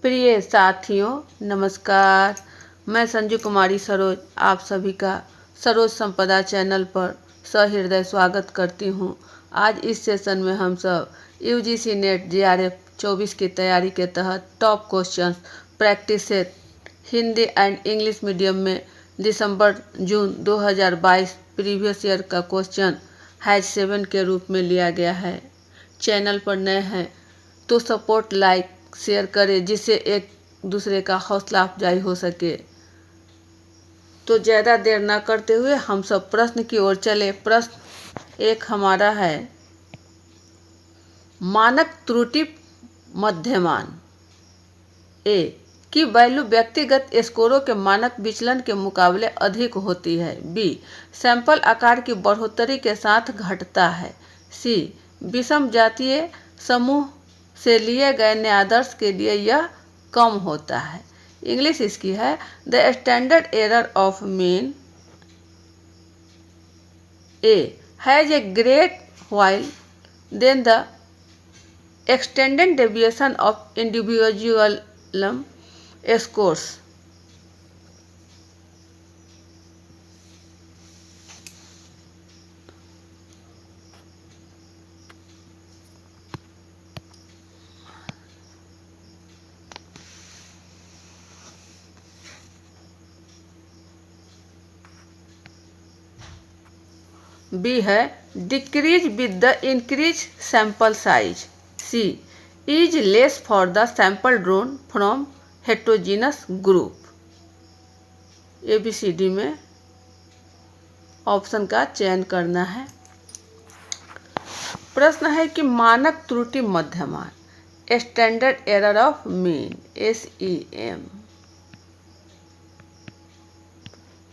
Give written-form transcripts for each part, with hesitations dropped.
प्रिय साथियों नमस्कार। मैं संजू कुमारी सरोज आप सभी का सरोज संपदा चैनल पर सहृदय स्वागत करती हूं। आज इस सेशन में हम सब यूजीसी नेट जीआरएफ 24 की तैयारी के तहत top questions practice set Hindi and English medium में दिसंबर जून 2022 प्रीवियस ईयर का क्वेश्चन हैज 7 के रूप में लिया गया है। चैनल पर नए हैं तो सपोर्ट लाइक शेयर करें जिससे एक दूसरे का हौसला अफजाई हो सके। तो ज़्यादा देर ना करते हुए हम सब प्रश्न की ओर चले। प्रश्न एक हमारा है, मानक त्रुटि मध्यमान ए की वैल्यू व्यक्तिगत स्कोरों के मानक विचलन के मुकाबले अधिक होती है। बी सैंपल आकार की बढ़ोतरी के साथ घटता है। सी विषम जातीय समूह से लिए गए न्यायादर्श के लिए यह कम होता है। इंग्लिश इसकी है, the standard error of mean a has a great while than the extended deviation of individual scores। B है decrease with the increase sample size. C is less for the sample drawn from heterogeneous group. ABCD में option का चयन करना है। प्रश्न है कि मानक त्रुटि मध्यमान standard error of mean SEM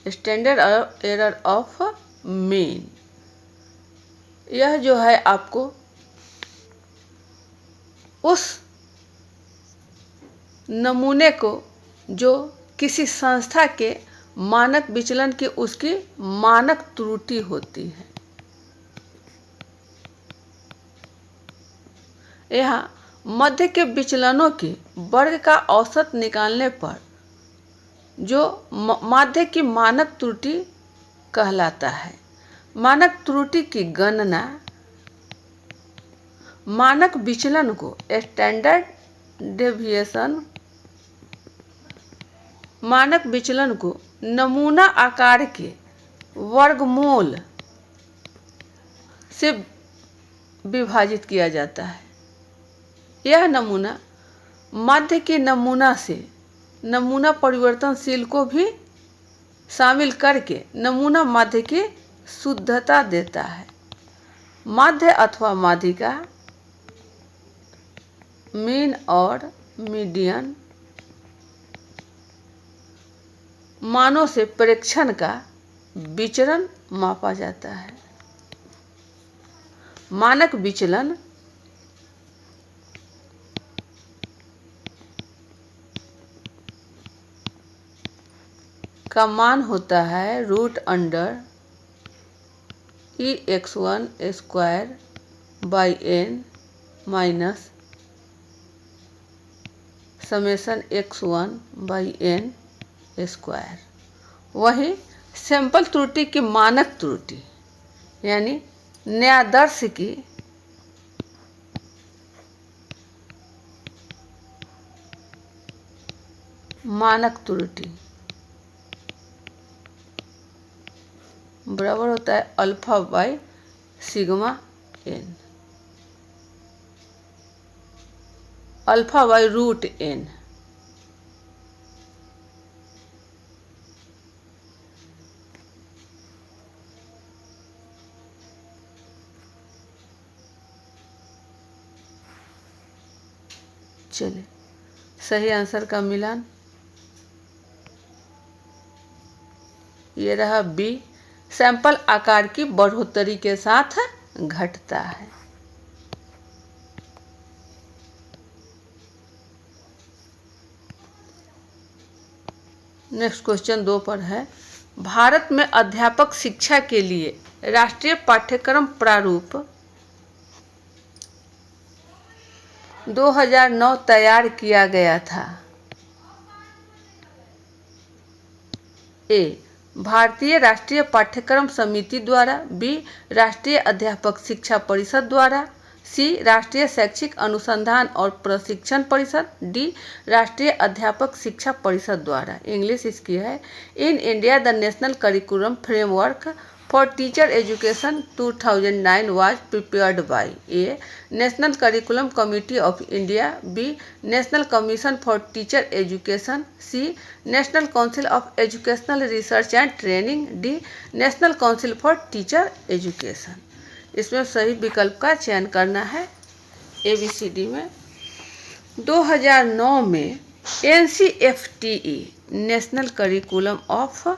standard error of mean यह जो है आपको उस नमूने को जो किसी संस्था के मानक विचलन की उसकी मानक त्रुटि होती है। यहाँ मध्य के विचलनों के वर्ग का औसत निकालने पर जो माध्य की मानक त्रुटि कहलाता है। मानक त्रुटि की गणना मानक विचलन को स्टैंडर्ड डेविएशन मानक विचलन को नमूना आकार के वर्गमूल से विभाजित किया जाता है। यह नमूना माध्य के नमूना से नमूना परिवर्तनशील को भी शामिल करके नमूना माध्य की शुद्धता देता है। माध्य अथवा माध्यिका मीन और मीडियन मानों से प्रेक्षण का विचरण मापा जाता है। मानक विचलन का मान होता है √under EX1 square by n minus summation x1 by n square. वही सैंपल त्रुटि की मानक त्रुटि यानी न्यायादर्श की मानक त्रुटि बराबर होता है alpha by sigma n, alpha by √n। चलिए सही आंसर का मिलान ये रहा बी, सैंपल आकार की बढ़ोतरी के साथ घटता है। नेक्स्ट क्वेश्चन 2 पर है, भारत में अध्यापक शिक्षा के लिए राष्ट्रीय पाठ्यक्रम प्रारूप 2009 तैयार किया गया था? ए. भारतीय राष्ट्रीय पाठ्यक्रम समिति द्वारा, बी. राष्ट्रीय अध्यापक शिक्षा परिषद द्वारा, सी. राष्ट्रीय शैक्षिक अनुसंधान और प्रशिक्षण परिषद, डी. राष्ट्रीय अध्यापक शिक्षा परिषद द्वारा। इंग्लिश इसकी है, in India the national curriculum framework for teacher education 2009 was prepared by A. National curriculum committee of India, B. National commission for teacher education, C. National council of educational research and training, D. National council for teacher education. इसमें सही विकल्प का चयन करना है ABCD में। 2009 में NCFTE national curriculum of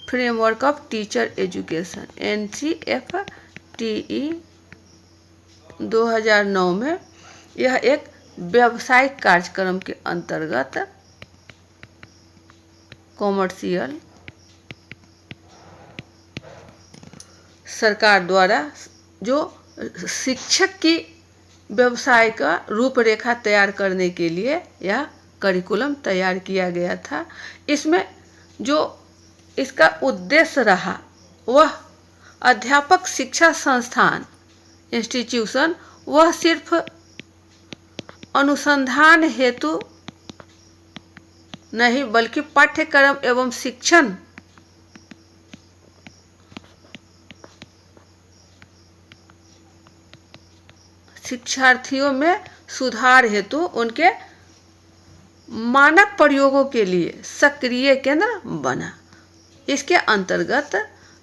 framework of teacher education NCFTE 2009 में यह एक व्यावसायिक कार्यक्रम के अंतर्गत कॉमर्शियल सरकार द्वारा जो शिक्षक की व्यवसाय का रूपरेखा तैयार करने के लिए यह करिकुलम तैयार किया गया था। इसमें जो इसका उद्देश्य रहा वह अध्यापक शिक्षा संस्थान इंस्टीट्यूशन वह सिर्फ अनुसंधान हेतु नहीं बल्कि पाठ्यक्रम एवं शिक्षण शिक्षार्थियों में सुधार हेतु उनके मानक प्रयोगों के लिए सक्रिय केंद्र बना। इसके अंतर्गत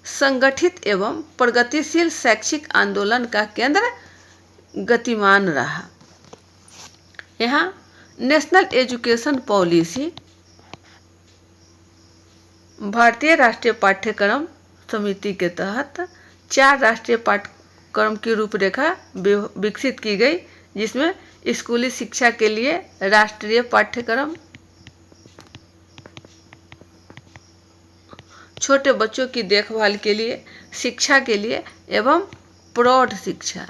संगठित एवं प्रगतिशील शैक्षिक आंदोलन का केंद्र गतिमान रहा। यहाँ नेशनल एजुकेशन पॉलिसी भारतीय राष्ट्रीय पाठ्यक्रम समिति के तहत 4 राष्ट्रीय पाठ्यक्रम की रूपरेखा विकसित की गई, जिसमें स्कूली शिक्षा के लिए राष्ट्रीय पाठ्यक्रम, छोटे बच्चों की देखभाल के लिए, शिक्षा के लिए एवं प्रौढ़ शिक्षा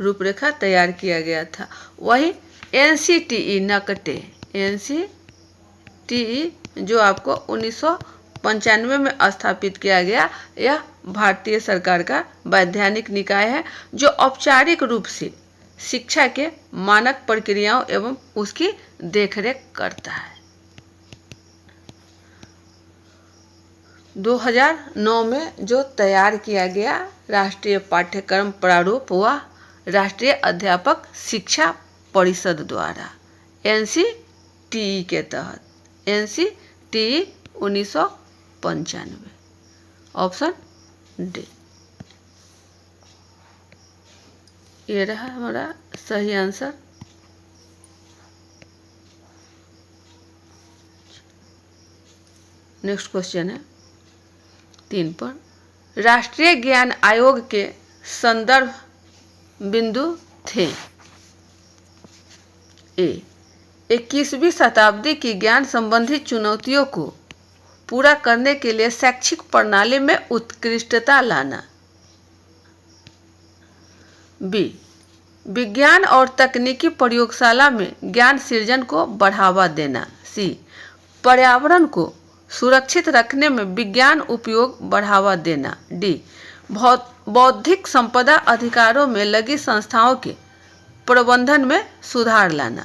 रूपरेखा तैयार किया गया था। वही NCTE नकटे NCTE जो आपको 1995 में स्थापित किया गया, यह भारतीय सरकार का वैधानिक निकाय है जो औपचारिक रूप से शिक्षा के मानक प्रक्रियाओं एवं उसकी देखरेख करता है। 2009 में जो तैयार किया गया राष्ट्रीय पाठ्यक्रम प्रारूप हुआ राष्ट्रीय अध्यापक शिक्षा परिषद द्वारा NCTE के तहत, NCTE 1995, ऑप्शन डी। ये रहा हमारा सही आंसर। नेक्स्ट क्वेश्चन है 3 पर, राष्ट्रीय ज्ञान आयोग के संदर्भ बिंदु थे। ए. 21वीं शताब्दी की ज्ञान संबंधी चुनौतियों को पूरा करने के लिए शैक्षिक प्रणाली में उत्कृष्टता लाना। बी. विज्ञान और तकनीकी प्रयोगशाला में ज्ञान सृजन को बढ़ावा देना। सी. पर्यावरण को सुरक्षित रखने में विज्ञान उपयोग बढ़ावा देना। डी. बौद्धिक संपदा अधिकारों में लगी संस्थाओं के प्रबंधन में सुधार लाना।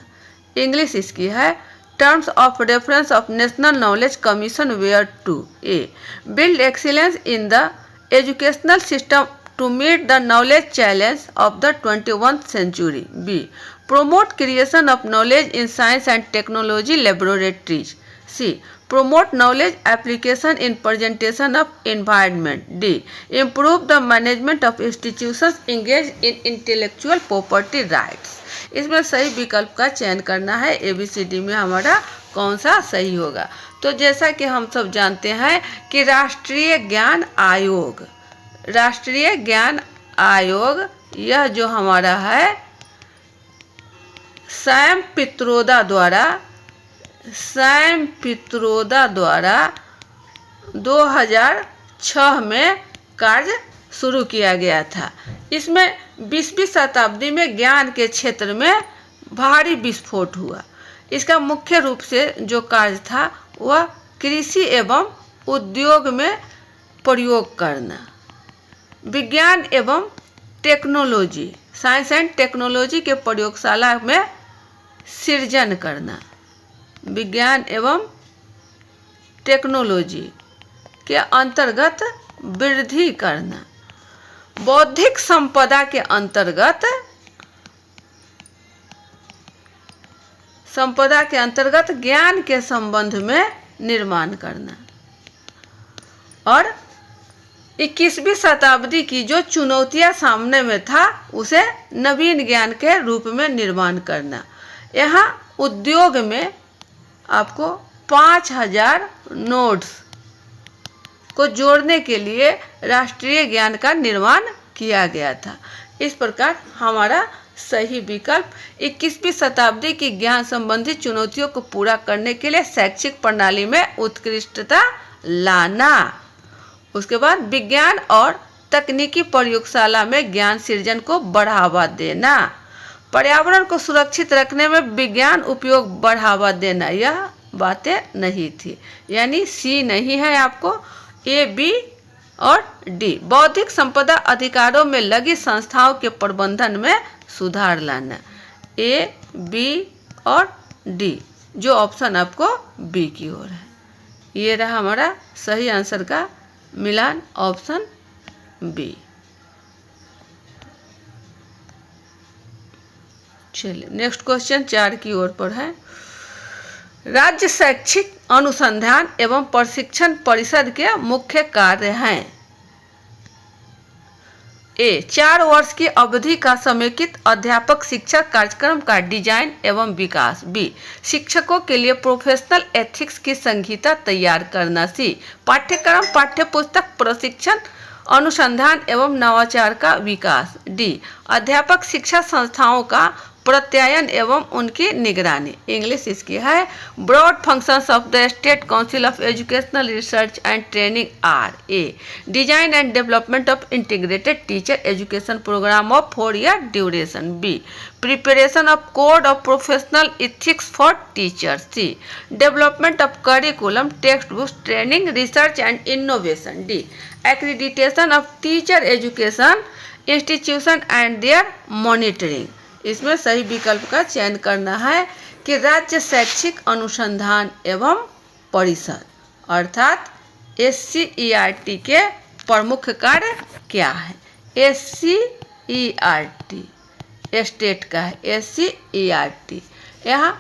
इंग्लिश इसकी है, terms of reference of national knowledge commission were to A. Build excellence in the educational system to meet the knowledge challenge of the 21st century. B. Promote creation of knowledge in science and technology laboratories. C. Promote knowledge application in presentation of environment. D. Improve the management of institutions engaged in intellectual property rights. इसमें सही विकल्प का चयन करना है। ABCD में हमारा कौन सा सही होगा? तो जैसा कि हम सब जानते हैं कि राष्ट्रीय ज्ञान आयोग यह जो हमारा है सैम पित्रोदा द्वारा 2006 में कार्य शुरू किया गया था। इसमें 20वीं शताब्दी में ज्ञान के क्षेत्र में भारी विस्फोट हुआ। इसका मुख्य रूप से जो कार्य था वह कृषि एवं उद्योग में प्रयोग करना, विज्ञान एवं टेक्नोलॉजी, साइंस एंड टेक्नोलॉजी के प्रयोगशाला में सृजन करना, विज्ञान एवं टेक्नोलॉजी के अंतर्गत वृद्धि करना, बौद्धिक संपदा के अंतर्गत ज्ञान के संबंध में निर्माण करना और 21वीं शताब्दी की जो चुनौतियां सामने में था उसे नवीन ज्ञान के रूप में निर्माण करना। यहाँ उद्योग में आपको 5000 नोड्स को जोड़ने के लिए राष्ट्रीय ज्ञान का निर्माण किया गया था। इस प्रकार हमारा सही विकल्प 21वीं शताब्दी की ज्ञान संबंधी चुनौतियों को पूरा करने के लिए शैक्षिक प्रणाली में उत्कृष्टता लाना, उसके बाद विज्ञान और तकनीकी प्रयोगशाला में ज्ञान सृजन को बढ़ावा देना, पर्यावरण को सुरक्षित रखने में विज्ञान उपयोग बढ़ावा देना, यह बातें नहीं थी। यानी सी नहीं है आपको, ए, बी और डी। बौद्धिक संपदा अधिकारों में लगी संस्थाओं के प्रबंधन में सुधार लाना, ए, बी और डी, जो ऑप्शन आपको बी की ओर है। ये रहा हमारा सही आंसर का मिलान, ऑप्शन बी। चलिए नेक्स्ट क्वेश्चन 4 की ओर पर है। राज्य शैक्षिक अनुसंधान एवं प्रशिक्षण परिषद के मुख्य कार्य हैं। ए, 4 वर्ष की अवधि का समेकित अध्यापक शिक्षक कार्यक्रम का डिजाइन एवं विकास। बी, शिक्षकों के लिए प्रोफेशनल एथिक्स की संहिता तैयार करना। सी, पाठ्यक्रम, पाठ्यपुस्तक, प्रशिक्षण, अनुसंधान एवं नवाचार का विकास। डी, अध्यापक शिक्षा संस्थाओं का प्रत्यायन एवं उनकी निगरानी। इंग्लिश इसकी है, broad functions of the state council of educational research and training are. A, design and development of integrated teacher education programme of 4 year duration. B, preparation of code of professional ethics for teachers. C, development of curriculum, text books, training, research and innovation. D, accreditation of teacher education institution and their monitoring. इसमें सही विकल्प का चयन करना है कि राज्य शैक्षिक अनुसंधान एवं परिषद अर्थात SCERT के प्रमुख कार्य क्या है। SCERT स्टेट का है, SCERT। यहाँ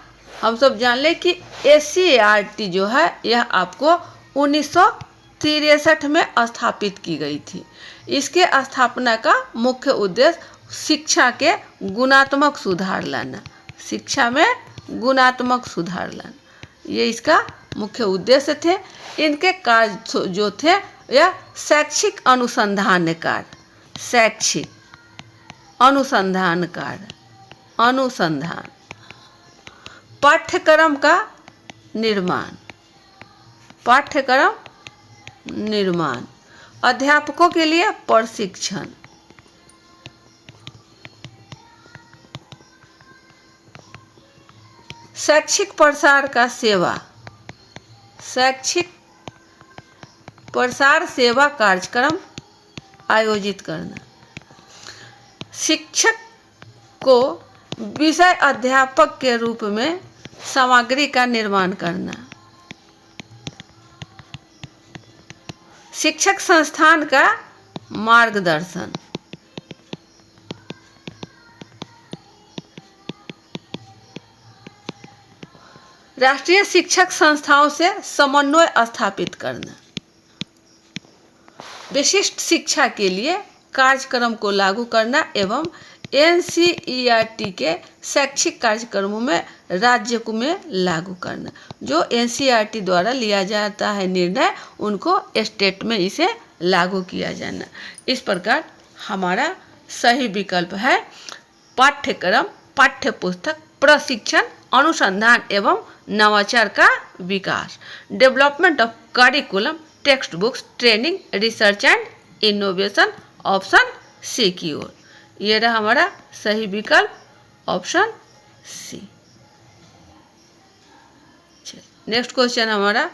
हम सब जान लें कि SCERT जो है यह आपको 1963 में स्थापित की गई थी। इसके स्थापना का मुख्य उद्देश्य शिक्षा के गुणात्मक सुधार लाना, शिक्षा में गुणात्मक सुधार लाना, ये इसका मुख्य उद्देश्य थे। इनके कार्य जो थे यह शैक्षिक अनुसंधान कार्य, शैक्षिक अनुसंधान कार्य, अनुसंधान, पाठ्यक्रम का निर्माण, पाठ्यक्रम निर्माण, अध्यापकों के लिए प्रशिक्षण, शैक्षिक प्रसार का सेवा, शैक्षिक प्रसार सेवा कार्यक्रम आयोजित करना, शिक्षक को विषय अध्यापक के रूप में सामग्री का निर्माण करना, शिक्षक संस्थान का मार्गदर्शन, राष्ट्रीय शिक्षक संस्थाओं से समन्वय स्थापित करना, विशिष्ट शिक्षा के लिए कार्यक्रम को लागू करना एवं NCERT के शैक्षिक कार्यक्रमों में राज्य को में लागू करना। जो NCERT द्वारा लिया जाता है निर्णय, उनको स्टेट में इसे लागू किया जाना। इस प्रकार हमारा सही विकल्प है पाठ्यक्रम, पाठ्यपुस्तक, प्रशिक्षण, अनुसंधान एवं नवाचार का विकास, development of curriculum, text books, training, research and innovation option C की ओर। ये रहा हमारा सही विकल्प ऑप्शन सी। नेक्स्ट क्वेश्चन हमारा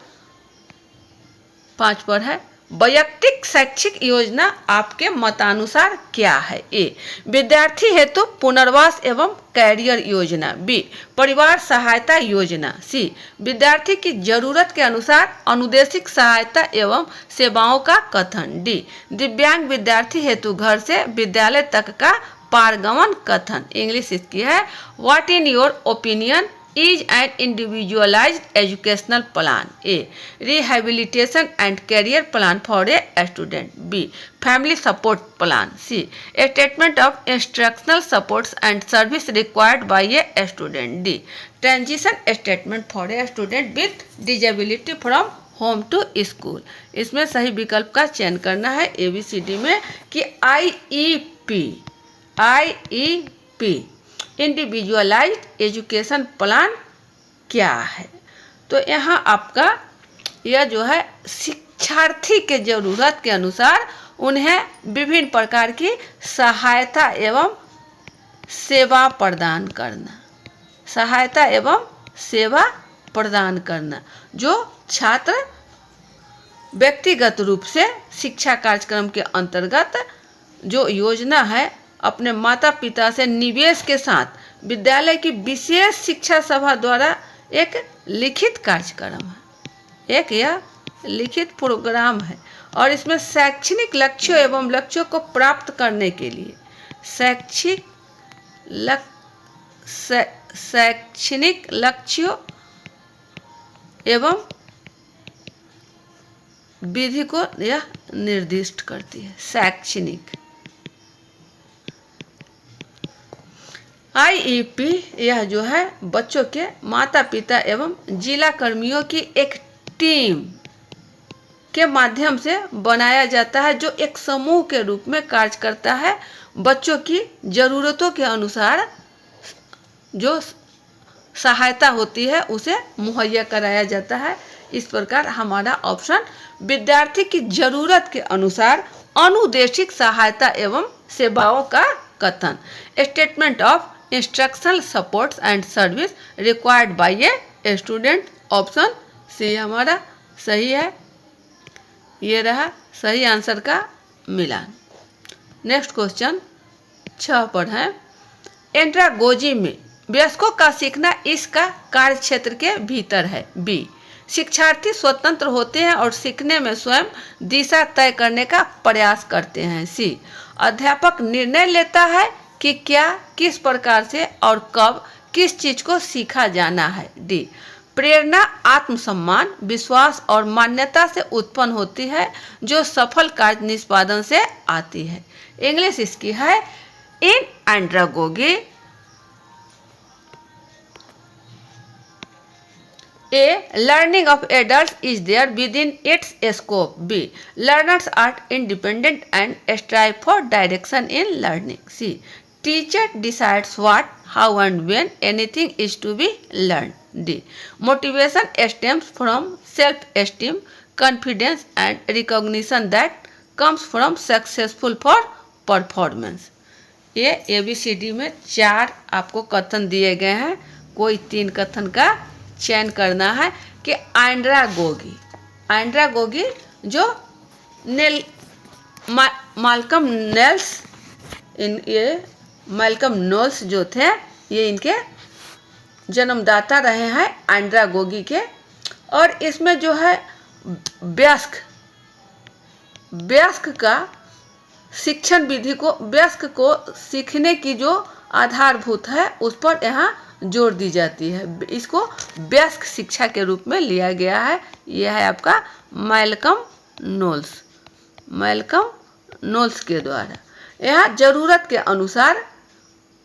5 पर है, वैयक्तिक शैक्षिक योजना आपके मतानुसार क्या है? ए, विद्यार्थी हेतु पुनर्वास एवं कैरियर योजना। बी, परिवार सहायता योजना। सी, विद्यार्थी की जरूरत के अनुसार अनुदेशिक सहायता एवं सेवाओं का कथन। डी, दिव्यांग विद्यार्थी हेतु घर से विद्यालय तक का पारगमन कथन। इंग्लिश इसकी है, what in your opinion is an individualized educational plan? A, rehabilitation and career plan for a student. B, family support plan. C, a statement of instructional supports and service required by a student. D, transition statement for a student with disability from home to school. इसमें सही विकल्प का चयन करना है ABCD में कि IEP individualised education plan क्या है? तो यहाँ आपका यह जो है शिक्षार्थी के ज़रूरत के अनुसार उन्हें विभिन्न प्रकार की सहायता एवं सेवा प्रदान करना, सहायता एवं सेवा प्रदान करना। जो छात्र व्यक्तिगत रूप से शिक्षा कार्यक्रम के अंतर्गत जो योजना है अपने माता पिता से निवेश के साथ विद्यालय की विशेष शिक्षा सभा द्वारा एक लिखित कार्यक्रम है, एक यह लिखित प्रोग्राम है और इसमें शैक्षणिक लक्ष्यों एवं लक्ष्यों को प्राप्त करने के लिए शैक्षणिक लक्ष्यों एवं विधि को यह निर्दिष्ट करती है। शैक्षणिक IEP यह जो है बच्चों के माता पिता एवं जिला कर्मियों की एक टीम के माध्यम से बनाया जाता है, जो एक समूह के रूप में कार्य करता है। बच्चों की ज़रूरतों के अनुसार जो सहायता होती है उसे मुहैया कराया जाता है। इस प्रकार हमारा ऑप्शन विद्यार्थी की ज़रूरत के अनुसार अनुदेशिक सहायता एवं सेवाओं का कथन, statement of instructional supports and service required by a student, option C हमारा सही है। ये रहा सही आंसर का मिलान। नेक्स्ट क्वेश्चन 6 पर है, एंड्रागोजी में वयस्कों का सीखना इसका कार्य क्षेत्र के भीतर है। बी, शिक्षार्थी स्वतंत्र होते हैं और सीखने में स्वयं दिशा तय करने का प्रयास करते हैं। सी, अध्यापक निर्णय लेता है कि क्या, किस प्रकार से और कब किस चीज को सीखा जाना है। डी, प्रेरणा आत्मसम्मान, विश्वास और मान्यता से उत्पन्न होती है जो सफल कार्य निष्पादन से आती है। इंग्लिश इसकी है, इन एंड्रागोगी A, learning of adults is there within its scope. B, learners are independent and strive for direction in learning. C, teacher decides what, how and when anything is to be learned. D, motivation stems from self-esteem, confidence and recognition that comes from successful for performance. ये ABCD में 4 आपको कथन दिए गए हैं, कोई 3 कथन का चयन करना है कि एंड्रागोगी जो माल्कम नोल्स जो थे ये इनके जन्मदाता रहे हैं एंड्रागोगी के। और इसमें जो है वयस्क का शिक्षण विधि को, वयस्क को सीखने की जो आधारभूत है उस पर यहाँ जोर दी जाती है। इसको वयस्क शिक्षा के रूप में लिया गया है। यह है आपका मैल्कम नोल्स के द्वारा। यहाँ जरूरत के अनुसार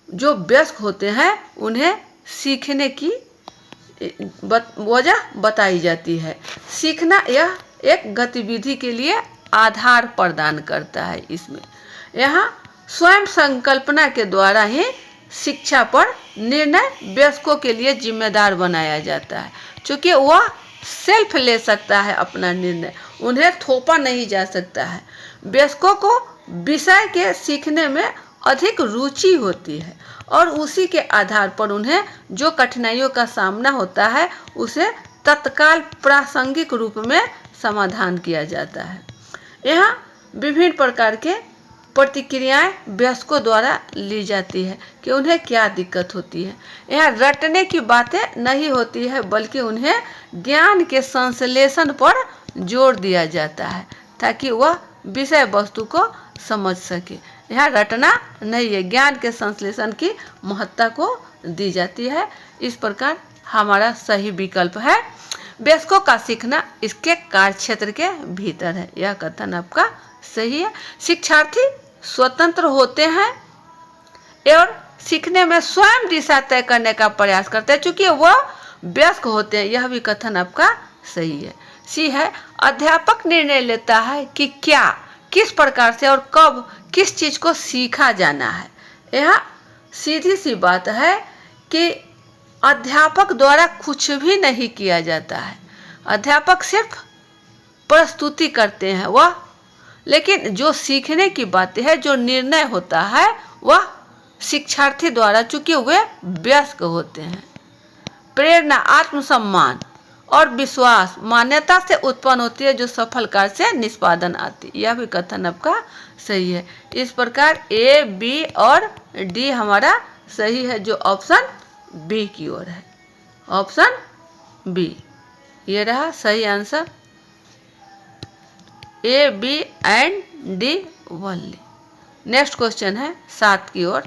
जो वयस्क होते हैं उन्हें सीखने की वजह बताई जाती है। सीखना यह एक गतिविधि के लिए आधार प्रदान करता है। इसमें यहाँ स्वयं संकल्पना के द्वारा ही शिक्षा पर निर्णय वयस्कों के लिए जिम्मेदार बनाया जाता है, क्योंकि वह ले सकता है अपना निर्णय, उन्हें थोपा नहीं जा सकता है। वयस्कों को विषय के सीखने में अधिक रुचि होती है और उसी के आधार पर उन्हें जो कठिनाइयों का सामना होता है उसे तत्काल प्रासंगिक रूप में समाधान किया जाता है। यहाँ विभिन्न प्रकार के प्रतिक्रियाएं वयस्कों द्वारा ली जाती है कि उन्हें क्या दिक्कत होती है। यहाँ रटने की बातें नहीं होती है बल्कि उन्हें ज्ञान के संश्लेषण पर जोर दिया जाता है ताकि वह विषय वस्तु को समझ सके। यहाँ रटना नहीं है, ज्ञान के संश्लेषण की महत्ता को दी जाती है। इस प्रकार हमारा सही विकल्प है वयस्कों का सीखना इसके कार्यक्षेत्र के भीतर है। यह कथन आपका सही है। शिक्षार्थी स्वतंत्र होते हैं और सीखने में स्वयं दिशा तय करने का प्रयास करते हैं चूंकि वह वयस्क होते हैं। यह भी कथन आपका सही है। सी है अध्यापक निर्णय लेता है कि क्या, किस प्रकार से और कब किस चीज को सीखा जाना है। यह सीधी सी बात है कि अध्यापक द्वारा कुछ भी नहीं किया जाता है। अध्यापक सिर्फ प्रस्तुति करते हैं वह, लेकिन जो सीखने की बातें है, जो निर्णय होता है वह शिक्षार्थी द्वारा चूंकि वे वयस्क होते हैं। प्रेरणा, आत्मसम्मान और विश्वास मान्यता से उत्पन्न होती है जो सफल कार्य से निष्पादन आती है। यह भी कथन आपका सही है। इस प्रकार ए, बी और डी हमारा सही है जो ऑप्शन बी की ओर है। ऑप्शन बी ये रहा सही आंसर। A, B and D only. Next question है 7 की ओर।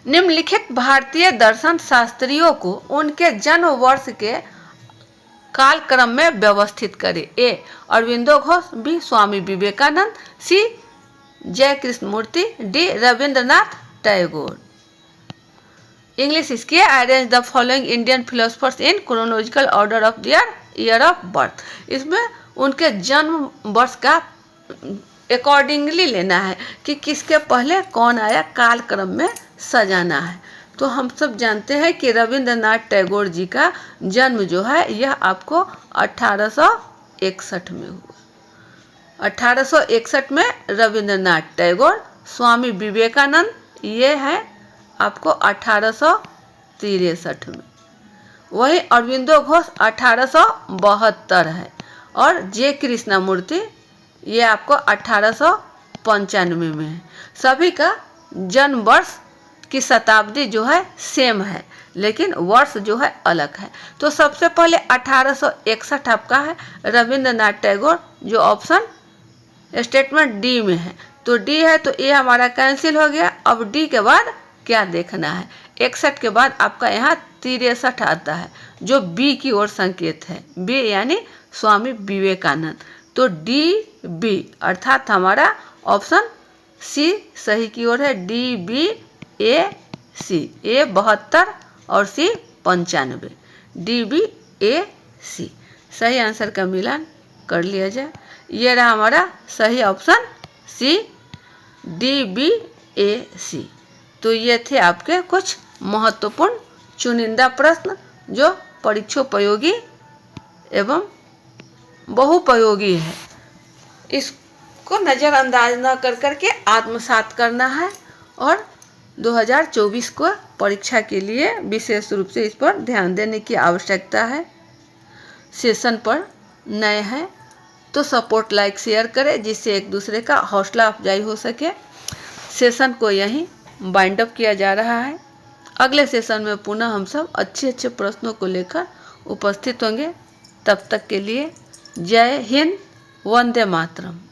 निम्नलिखित भारतीय दर्शन शास्त्रियों को उनके जन्म वर्ष के कालक्रम में व्यवस्थित करें। ए, अरविंदो घोष, बी, स्वामी विवेकानंद, सी, जय कृष्ण मूर्ति, डी, रविंद्रनाथ टैगोर। इंग्लिश इसकी है arrange the following Indian philosophers in chronological order of their year of birth. इसमें उनके जन्म वर्ष का अकॉर्डिंगली लेना है कि किसके पहले कौन आया, कालक्रम में सजाना है। तो हम सब जानते हैं कि रविंद्रनाथ टैगोर जी का जन्म जो है यह आपको 1861 में हुआ। 1861 में रविंद्रनाथ टैगोर। स्वामी विवेकानंद ये है आपको 1863 में। वही अरविंदो घोष 1872 है और जे कृष्णमूर्ति ये आपको 1895 में है। सभी का जन्म वर्ष की शताब्दी जो है सेम है लेकिन वर्ष जो है अलग है। तो सबसे पहले 1861 आपका है रविंद्रनाथ टैगोर जो ऑप्शन स्टेटमेंट डी में है। तो डी है तो ए हमारा कैंसिल हो गया। अब डी के बाद क्या देखना है, 61 के बाद आपका यहाँ 63 आता है जो बी की ओर संकेत है। बी यानी स्वामी विवेकानंद। तो डी बी अर्थात हमारा ऑप्शन सी सही की ओर है। डी बी ए सी। ए 72 और सी 95। डी बी ए सी सही आंसर का मिलान कर लिया जाए। ये रहा हमारा सही ऑप्शन सी, डी बी ए सी। तो ये थे आपके कुछ महत्वपूर्ण चुनिंदा प्रश्न जो परीक्षोपयोगी एवं बहुपयोगी है। इसको नज़रअंदाज न कर करके आत्मसात करना है और 2024 को परीक्षा के लिए विशेष रूप से इस पर ध्यान देने की आवश्यकता है। सेशन पर नए हैं तो सपोर्ट, लाइक, शेयर करें जिससे एक दूसरे का हौसला अफजाई हो सके। सेशन को यहीं बाइंड अप किया जा रहा है। अगले सेशन में पुनः हम सब अच्छे प्रश्नों को लेकर उपस्थित होंगे। तब तक के लिए जय हिंद, वंदे मातरम।